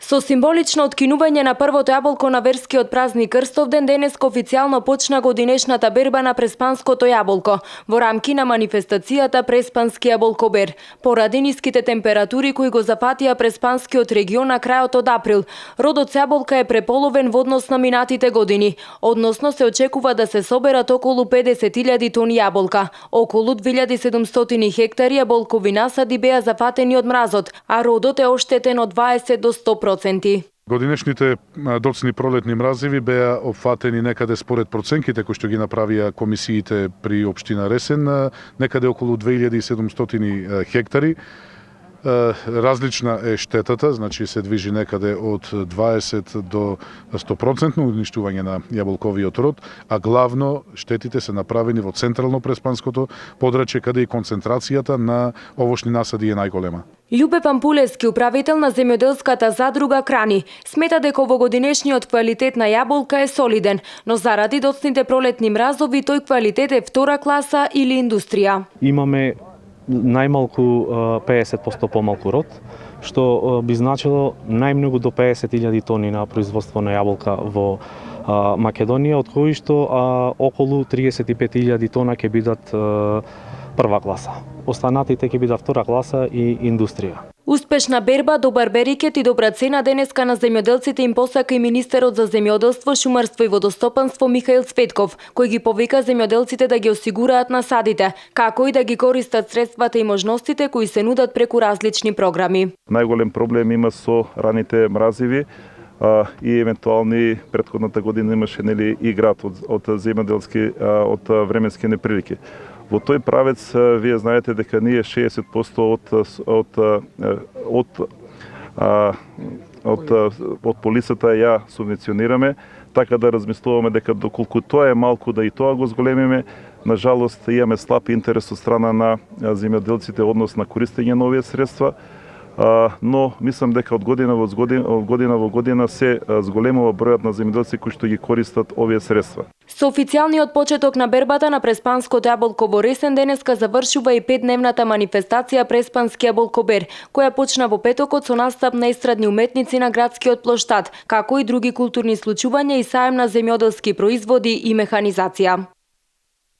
Со символично откинување на првото јаболко на верскиот празник Крстовден, денеска официјално почна годинешната берба на преспанското јаболко во рамки на манифестацијата Преспански јаболкобер. Поради ниските температури кои го зафатија преспанскиот регион на крајот од април, родот јаболка е преполовен во однос на минатите години, односно се очекува да се соберат околу 50.000 тони јаболка. Околу 2700 хектари јаболкови насади беа зафатени од мразот, а родот е оштетен од 20 до 100%. Годинешните доцни пролетни мразеви беа опфатени некаде според проценките кои што ги направија комисиите при општина Ресен, некаде околу 2700 хектари. Различна е штетата, значи се движи некаде од 20 до 100% уништување на јаболковиот род, а главно штетите се направени во централно преспанското подрачје, каде и концентрацијата на овошни насади е најголема. Љубе Пампулевски, управител на земјоделската задруга Крани, смета дека овогодинешниот квалитет на јаболка е солиден, но заради доцните пролетни мразови тој квалитет е втора класа или индустрија. Имаме најмалку 50% помалку род, што би значило најмногу до 50.000 тони на производство на јаболка во Македонија, од кои што околу 35.000 тона ќе бидат прва класа. Останатите ќе бидат втора класа и индустрија. Успешна берба, добар берикет и добра цена денеска на земјоделците им посака и министерот за земјоделство, шумарство и водостопанство Михаил Цветков, кој ги повика земјоделците да ги осигураат насадите, како и да ги користат средствата и можностите кои се нудат преку различни програми. Најголем проблем има со раните мразиви и евентуални претходната година имаше и град од земјоделски од временски неприлики. Во тој правец вие знаете дека ние 60% од полисата ја субвенционираме, така да размислуваме дека доколку тоа е малку да и тоа го зголемиме, на жалост имаме слаб интерес од страна на земјоделците однос на користење на овие средства. Но мислам дека од година во година се зголемува бројот на земјоделци кои што ги користат овие средства. Со официјалниот почеток на бербата на преспанското јаболко во Ресен денеска завршува и 5-дневната манифестација Преспански јаболкобер, која почна во петокот со настап на естрадни уметници на градскиот плоштад, како и други културни случувања и саем на земјоделски производи и механизација.